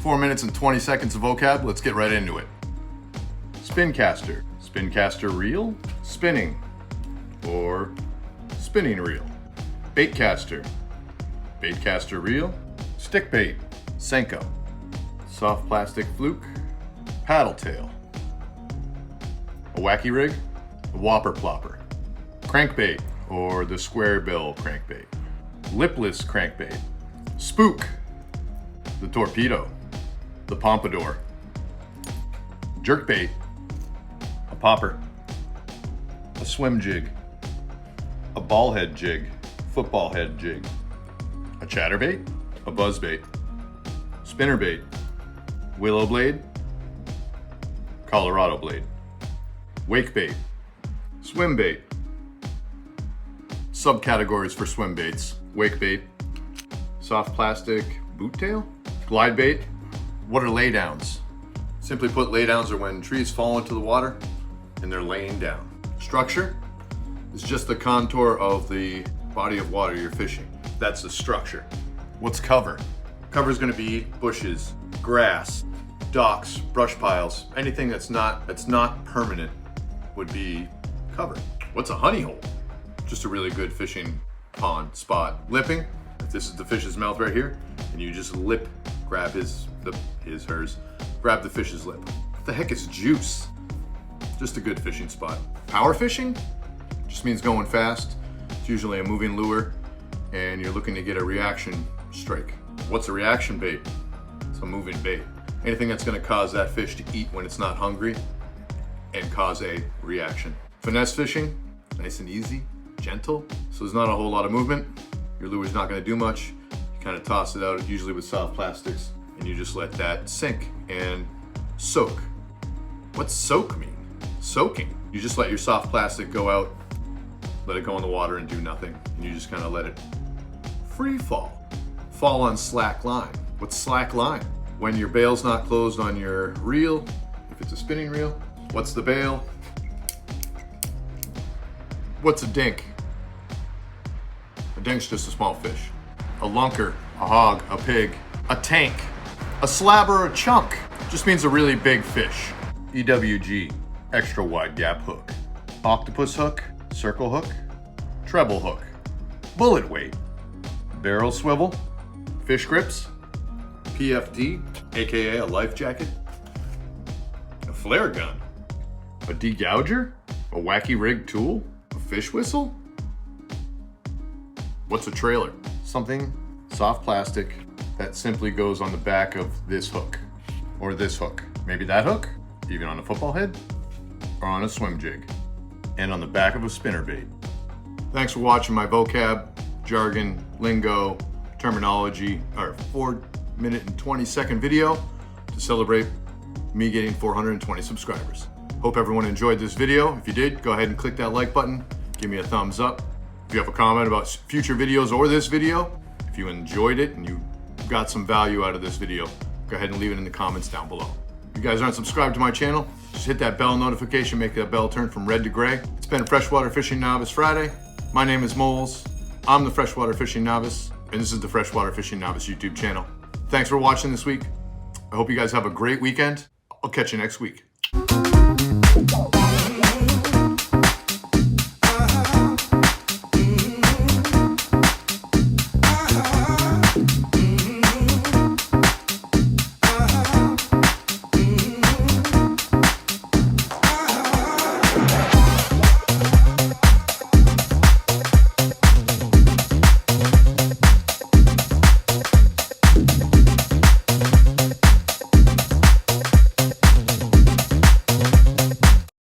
4 minutes and 20 seconds of vocab. Let's get right into it. Spin caster. Spin caster reel, spinning, or spinning reel. Bait caster. Bait caster reel, stick bait, Senko. Soft plastic fluke, paddle tail. A wacky rig, a whopper plopper. Crankbait, or the square bill crankbait. Lipless crankbait. Spook, the torpedo, the pompadour. Jerkbait, a popper. A swim jig, a ball head jig, football head jig. A chatterbait, a buzzbait. Spinnerbait, willow blade, Colorado blade. Wake bait, swim bait. Subcategories for swim baits: wake bait, soft plastic boot tail, glide bait. What are laydowns? Simply put, laydowns are when trees fall into the water and they're laying down. Structure is just the contour of the body of water you're fishing. That's the structure. What's cover? Cover is going to be bushes, grass, docks, brush piles. Anything that's not permanent would be cover. What's a honey hole? Just a really good fishing pond spot. Lipping, if this is the fish's mouth right here, and you just lip grab hers, grab the fish's lip. What the heck is juice? Just a good fishing spot. Power fishing just means going fast. It's usually a moving lure, and you're looking to get a reaction strike. What's a reaction bait? It's a moving bait. Anything that's going to cause that fish to eat when it's not hungry and cause a reaction. Finesse fishing, nice and easy, gentle, so there's not a whole lot of movement. Your lure's not going to do much. You kind of toss it out, usually with soft plastics, and you just let that sink and soak. What's soak mean? Soaking. You just let your soft plastic go out, let it go in the water and do nothing, and you just kind of let it free fall. Fall on slack line. What's slack line? When your bail's not closed on your reel, if it's a spinning reel. What's the bail? What's a dink? A dink's just a small fish. A lunker, a hog, a pig, a tank, a slab or a chunk. Just means a really big fish. EWG, extra wide gap hook. Octopus hook, circle hook, treble hook. Bullet weight, barrel swivel, fish grips, PFD, aka a life jacket, a flare gun, a degouger, a wacky rig tool, a fish whistle. What's a trailer? Something soft plastic that simply goes on the back of this hook or this hook. Maybe that hook, even on a football head or on a swim jig, and on the back of a spinnerbait. Thanks for watching my vocab, jargon, lingo, terminology, or 4 minute and 20 second video to celebrate me getting 420 subscribers. Hope everyone enjoyed this video. If you did, go ahead and click that like button. Give me a thumbs up. If you have a comment about future videos or this video, if you enjoyed it and you got some value out of this video, go ahead and leave it in the comments down below. If you guys aren't subscribed to my channel, just hit that bell notification, make that bell turn from red to gray. It's been Freshwater Fishing Novice Friday. My name is Moles. I'm the Freshwater Fishing Novice, and this is the Freshwater Fishing Novice YouTube channel. Thanks for watching this week. I hope you guys have a great weekend. I'll catch you next week.